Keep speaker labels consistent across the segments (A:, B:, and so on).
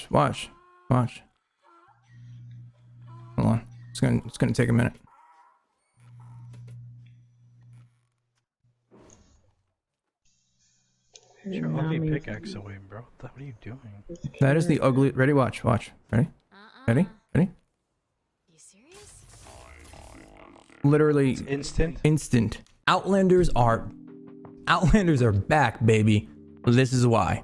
A: Watch. Hold on. It's gonna take a minute.
B: Get your ugly pickaxe away, bro. What are you doing?
A: That is the ugly. Ready? Watch. Ready? Ready?
C: You serious?
A: Literally
B: It's
A: instant. Outlanders are back, baby. This is why.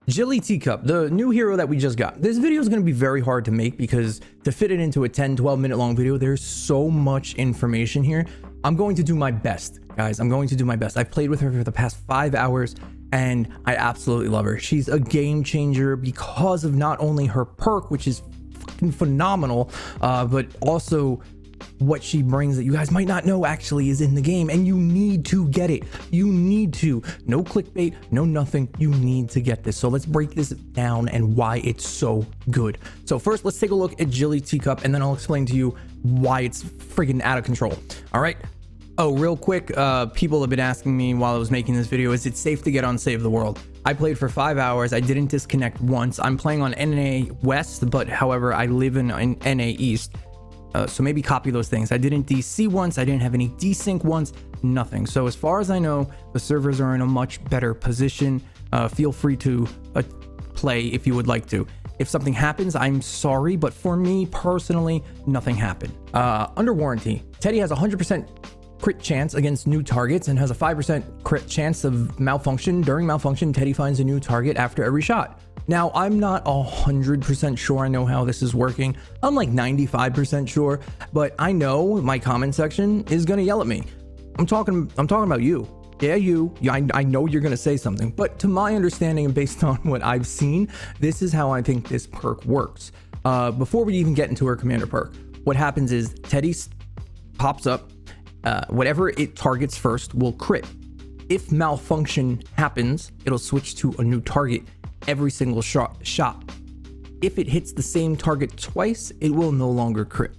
A: Jilly Teacup, the new hero that we just got. This video is going to be very hard to make because to fit it into a 10-12 minute long video, there's so much information here. I'm going to do my best, guys. I'm going to do my best. I've played with her for the past 5 hours and I absolutely love her. She's a game changer because of not only her perk, which is fucking phenomenal, but also what she brings that you guys might not know actually is in the game, and you need to get it. You need to. No clickbait, no nothing. You need to get this. So let's break this down and why it's so good. So first, let's take a look at Jilly Teacup, and then I'll explain to you why it's friggin' out of control. All right. Oh, real quick, people have been asking me while I was making this video, is it safe to get on Save the World? I played for 5 hours. I didn't disconnect once. I'm playing on NA West, but however, I live in NA East. So maybe copy those things. I didn't DC once. I didn't have any desync once. Nothing. So as far as I know, the servers are in a much better position. Feel free to play if you would like to. If something happens, I'm sorry, but for me personally, nothing happened. Under warranty, Teddy has 100% crit chance against new targets and has a 5% crit chance of malfunction. During malfunction, Teddy finds a new target after every shot. Now, I'm not 100% sure I know how this is working. I'm like 95% sure, but I know my comment section is gonna yell at me. I'm talking about you. Yeah, you. I know you're gonna say something, but to my understanding and based on what I've seen, this is how I think this perk works. Before we even get into her commander perk, what happens is Teddy pops up. Whatever it targets first will crit. If malfunction happens, it'll switch to a new target every single shot. If it hits the same target twice, it will no longer crit.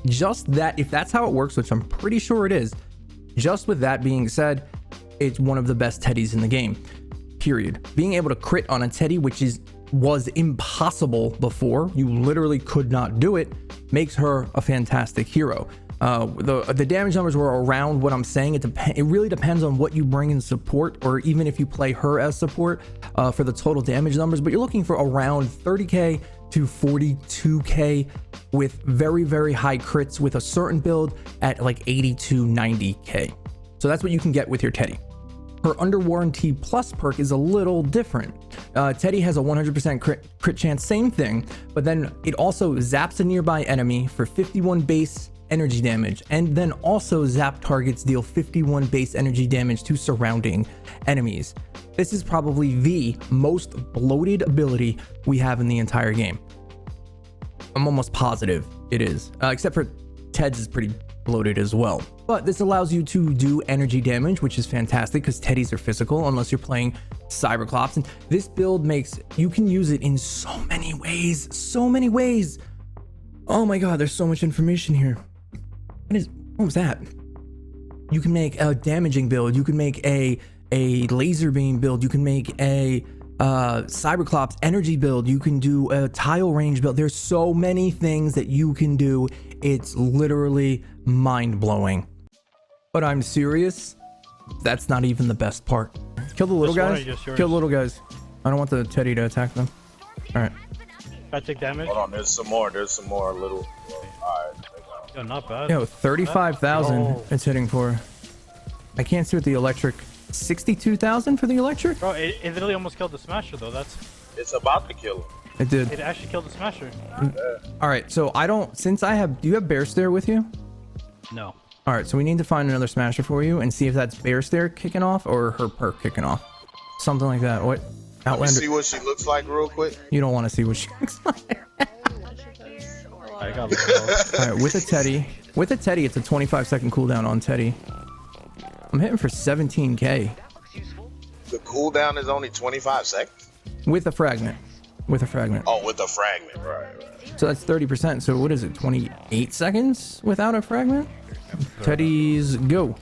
A: Just that, if that's how it works, which I'm pretty sure it is, just with that being said, it's one of the best Teddys in the game, period. Being able to crit on a Teddy, which was impossible before, you literally could not do it, makes her a fantastic hero. The damage numbers were around what I'm saying. It really depends on what you bring in support, or even if you play her as support for the total damage numbers, but you're looking for around 30k to 42k with very, very high crits with a certain build at like 80 to 90k. So that's what you can get with your Teddy. Her under warranty plus perk is a little different. Teddy has a 100% crit chance, same thing, but then it also zaps a nearby enemy for 51 base energy damage, and then also zap targets deal 51 base energy damage to surrounding enemies. This is probably the most bloated ability we have in the entire game. I'm almost positive it is, except for Ted's is pretty bloated as well. But this allows you to do energy damage, which is fantastic because Teddies are physical unless you're playing Cyberclops, and this build you can use it in so many ways. Oh my god, there's so much information here. What was that? You can make a damaging build. You can make a laser beam build. You can make a Cyberclops energy build. You can do a tile range build. There's so many things that you can do. It's literally mind-blowing. But I'm serious. That's not even the best part. Kill the little guys. Kill the little guys. I don't want the Teddy to attack them. All right.
B: I take damage.
D: Hold on, there's some more little. All right.
B: Yo, not bad.
A: Yo, 35,000 it's hitting for. I can't see what the electric. 62,000 for the electric?
B: Bro, it literally almost killed the Smasher though.
D: It's about to kill him.
A: It did.
B: It actually killed the Smasher.
A: All right, so do you have Bear Stare with you?
B: No.
A: All right, so we need to find another Smasher for you and see if that's Bear Stare kicking off or her perk kicking off. Something like that. What?
D: Outlander. Let me see what she looks like real quick.
A: You don't want to see what she looks like.
B: I got
A: all right, with a Teddy, it's a 25-second cooldown on Teddy. I'm hitting for 17k.
D: The cooldown is only 25 seconds?
A: With a fragment. Oh, with a fragment,
D: right.
A: So that's 30%. So what is it, 28 seconds without a fragment? Teddy's go.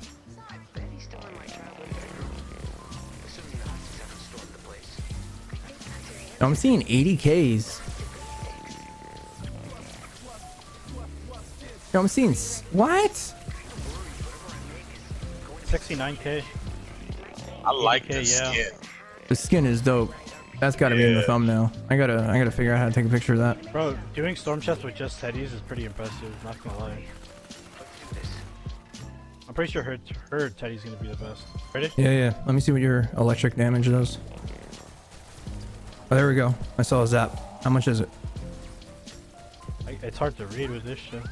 A: I'm seeing 80Ks. Yo, I'm seeing what?
B: 69K.
D: I like
B: 80K,
D: the
B: yeah.
D: skin.
A: The skin is dope. That's got to be in the thumbnail. I gotta figure out how to take a picture of that.
B: Bro, doing storm chests with just teddies is pretty impressive, not gonna lie. I'm pretty sure her teddy's gonna be the best. Ready?
A: Yeah. Let me see what your electric damage does. Oh, there we go. I saw a zap. How much is it?
B: It's hard to read with this shit.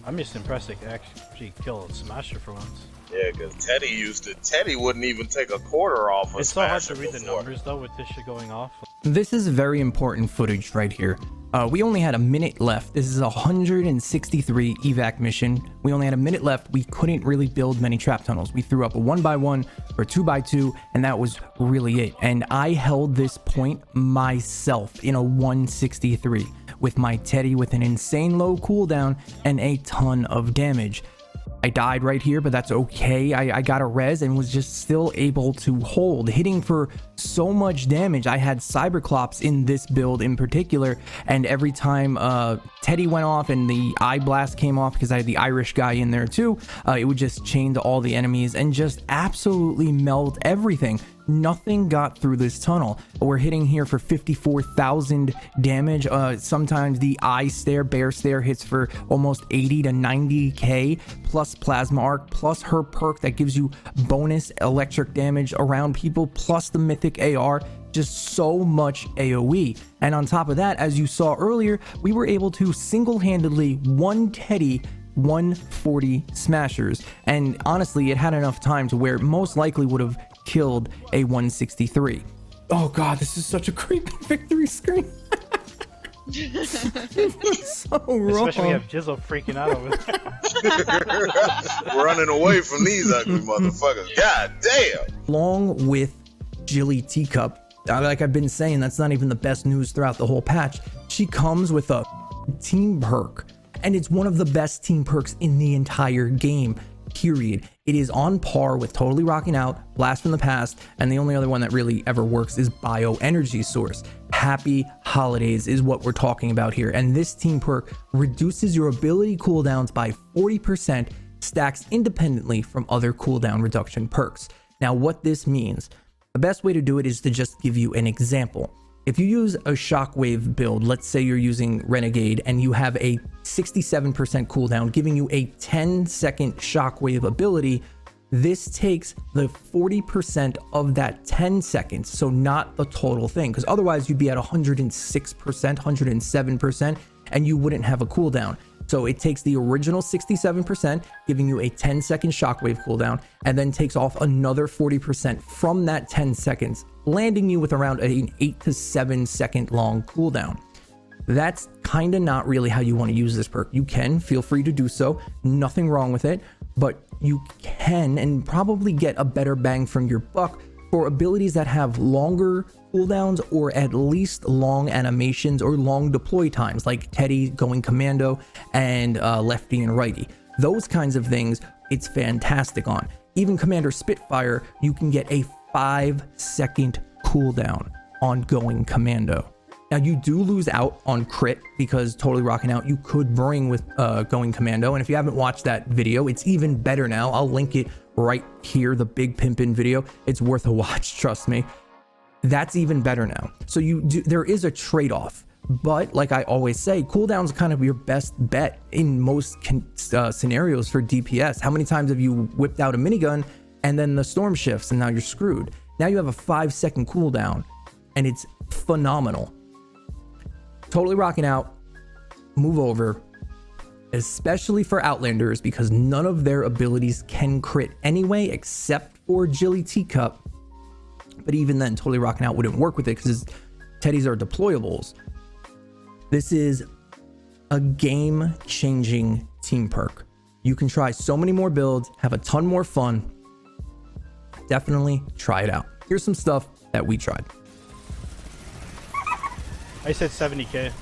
B: I'm just impressed they could actually kill a Smasher for once.
D: Yeah, because Teddy wouldn't even take a quarter off a
B: It's so hard to
D: Smasher
B: read the
D: before.
B: numbers though with this shit going off.
A: This is very important footage right here. We only had a minute left. This is a 163 evac mission. We only had a minute left. We couldn't really build many trap tunnels. We threw up a 1x1 or 2x2, and that was really it. And I held this point myself in a 163 with my Teddy with an insane low cooldown and a ton of damage. I died right here, but that's okay. I got a res and was just still able to hold, hitting for so much damage. I had Cyberclops in this build in particular, and every time Teddy went off and the eye blast came off, because I had the Irish guy in there too, it would just chain to all the enemies and just absolutely melt everything. Nothing got through this tunnel. We're hitting here for 54,000 damage. Sometimes the eye stare, bear stare hits for almost 80 to 90k, plus plasma arc, plus her perk that gives you bonus electric damage around people, plus the mythic AR. Just so much AoE. And on top of that, as you saw earlier, we were able to single-handedly one Teddy 140 smashers, and honestly it had enough time to where it most likely would have killed a 163. Oh god, this is such a creepy victory screen. So wrong.
B: Especially we have Jizzle freaking out over there.
D: Running away from these ugly motherfuckers. God damn.
A: Along with Jilly Teacup, like I've been saying, that's not even the best news throughout the whole patch. She comes with a team perk, and it's one of the best team perks in the entire game, period. It is on par with Totally Rocking Out, Blast from the Past, and the only other one that really ever works is Bioenergy Source. Happy Holidays is what we're talking about here, and this team perk reduces your ability cooldowns by 40%, stacks independently from other cooldown reduction perks. Now, what this means, the best way to do it is to just give you an example. If you use a shockwave build, let's say you're using Renegade and you have a 67% cooldown, giving you a 10-second shockwave ability, this takes the 40% of that 10 seconds, so not the total thing, because otherwise you'd be at 106%, 107%, and you wouldn't have a cooldown. So it takes the original 67%, giving you a 10-second shockwave cooldown, and then takes off another 40% from that 10 seconds, landing you with around an 8 to 7 second long cooldown. That's kind of not really how you want to use this perk. You can, feel free to do so, nothing wrong with it, but you can and probably get a better bang from your buck for abilities that have longer cooldowns or at least long animations or long deploy times, like Teddy going commando and lefty and righty. Those kinds of things, it's fantastic on. Even Commander Spitfire, you can get a 5-second cooldown on going commando. Now you do lose out on crit because Totally Rocking Out you could bring with going commando, and if you haven't watched that video, it's even better now. I'll link it right here, the big pimpin' video. It's worth a watch, trust me. That's even better now. So there is a trade-off, but like I always say, cooldown's kind of your best bet in most scenarios for DPS. How many times have you whipped out a minigun and then the storm shifts and now you're screwed? Now you have a 5-second cooldown and it's phenomenal. Totally Rocking Out, move over, especially for Outlanders, because none of their abilities can crit anyway except for Jilly Teacup. But even then, Totally Rocking Out wouldn't work with it because Teddies are deployables. This is a game-changing team perk. You can try so many more builds, have a ton more fun. Definitely try it out. Here's some stuff that we tried.
B: I said 70k.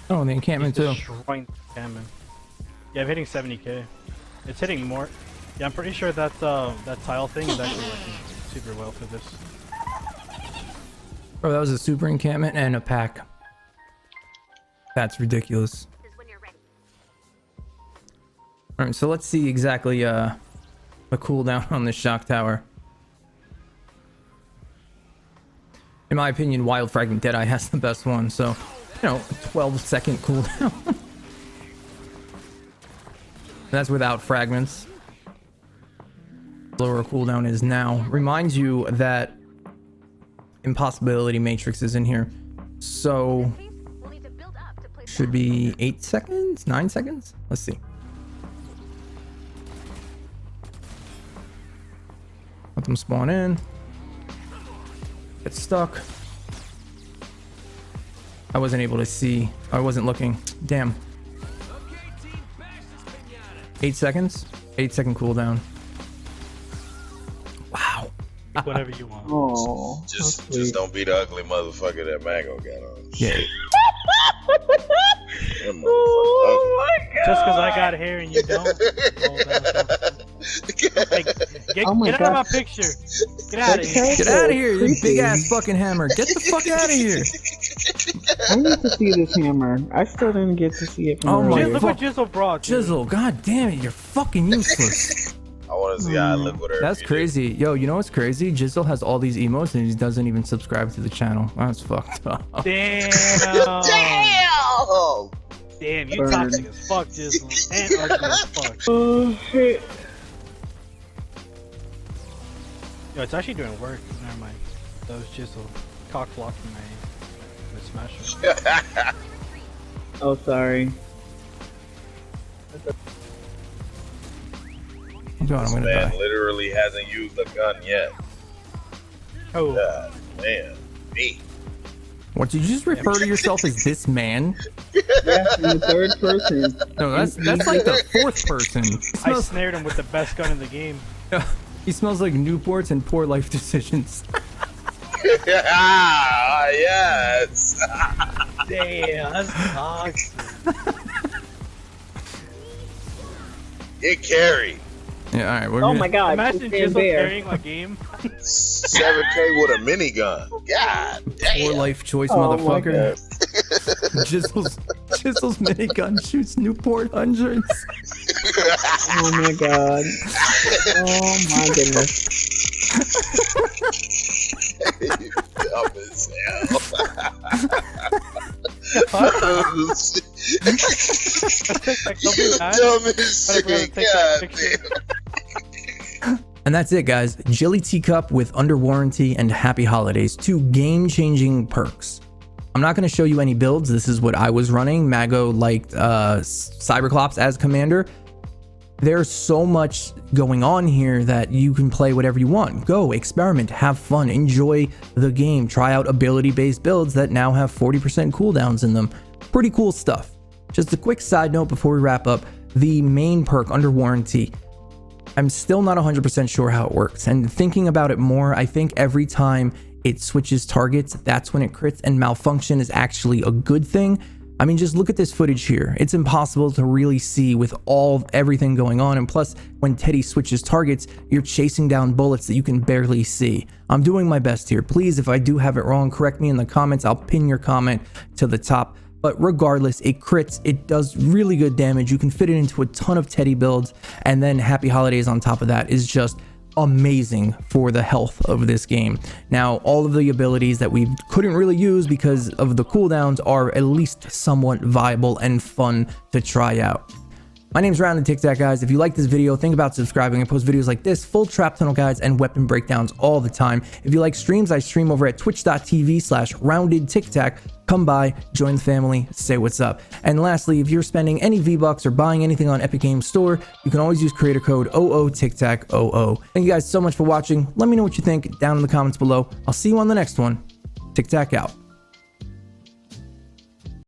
A: Oh, the encampment too.
B: Destroying the encampment. Yeah, I'm hitting 70k. It's hitting more. Yeah, I'm pretty sure that that tile thing is actually working super well for this.
A: Bro, that was a super encampment and a pack. That's ridiculous. All right, so let's see exactly the cooldown on this shock tower. In my opinion, Wild Fragment Deadeye has the best one, so, you know, a 12-second cooldown. That's without fragments. Lower cooldown is now. Reminds you that Impossibility Matrix is in here. So, should be 8 seconds? 9 seconds? Let's see. Let them spawn in. Get stuck. I wasn't able to see. I wasn't looking. Damn. 8 seconds. 8-second cooldown. Wow.
B: Pick whatever you want.
E: Oh,
D: Just don't be the ugly motherfucker that Mango got on.
A: Yeah.
D: That motherfucker ugly.
B: Just because I got hair and you don't. Hey, get
E: Oh my
B: out of my
E: God.
B: picture. Get out of here.
A: Get out of here, you big ass fucking hammer. Get the fuck out of here.
E: I need to see this hammer. I still didn't get to see it from
A: Oh my
E: earlier.
B: Look what Jizzle brought. dude.
A: Jizzle, god damn it, you're fucking useless.
D: I want to see how I live with her.
A: That's crazy. Yo, you know what's crazy? Jizzle has all these emotes and he doesn't even subscribe to the channel. That's fucked up.
B: Damn.
D: Damn!
B: Damn, you
E: Burn.
B: toxic as fuck, Jizzle. And ugly as fuck.
E: Oh, shit.
B: Yo, it's actually doing work. Never mind. That was Jizzle cock blocking my smasher.
E: Oh, sorry.
A: I'm gonna
D: Man
A: die.
D: literally hasn't used a gun yet.
B: Oh,
D: God damn. Me.
A: What, did you just refer to yourself as this man?
E: Yeah, in the third person.
A: No, that's like the fourth person. He
B: I
A: smells,
B: snared him with the best gun in the game.
A: he smells like Newports and poor life decisions.
D: Ah, yes.
B: Damn, that's toxic.
D: Get carried.
A: Yeah, alright, we're
E: Oh
A: gonna,
E: my God.
B: Imagine
E: stand
B: Jizzle
E: there.
B: carrying my game.
D: 7K with a minigun. God
A: poor
D: damn.
A: life choice,
E: Oh my
A: motherfucker.
E: God.
A: Jizzle's minigun shoots Newport hundreds.
E: Oh my God. Oh my goodness.
D: Dumb as hell.
B: TikTak, don't be mad.
D: Dumb as
B: But I'm gonna
D: shit.
B: take that
D: God
B: picture.
D: damn.
A: And that's it, guys. Jilly Teacup with Under Warranty and Happy Holidays, 2 game-changing perks. I'm not going to show you any builds. This is what I was running. Mago liked Cyberclops as commander. There's so much going on here that you can play whatever you want. Go, experiment, have fun, enjoy the game. Try out ability-based builds that now have 40% cooldowns in them. Pretty cool stuff. Just a quick side note before we wrap up. The main perk, Under Warranty, I'm still not 100% sure how it works. And thinking about it more, I think every time it switches targets, that's when it crits, and malfunction is actually a good thing. I mean, just look at this footage here. It's impossible to really see with everything going on. And plus, when Teddy switches targets, you're chasing down bullets that you can barely see. I'm doing my best here. Please, if I do have it wrong, correct me in the comments. I'll pin your comment to the top. But regardless, it crits, it does really good damage. You can fit it into a ton of Teddy builds, and then Happy Holidays on top of that is just amazing for the health of this game. Now, all of the abilities that we couldn't really use because of the cooldowns are at least somewhat viable and fun to try out. My name's RoundedTikTak, guys. If you like this video, think about subscribing. I post videos like this, full trap tunnel guides, and weapon breakdowns all the time. If you like streams, I stream over at twitch.tv/RoundedTikTak. Come by, join the family, say what's up. And lastly, if you're spending any V-Bucks or buying anything on Epic Games Store, you can always use creator code OOTIKTAKOO. Thank you guys so much for watching. Let me know what you think down in the comments below. I'll see you on the next one. TikTak out.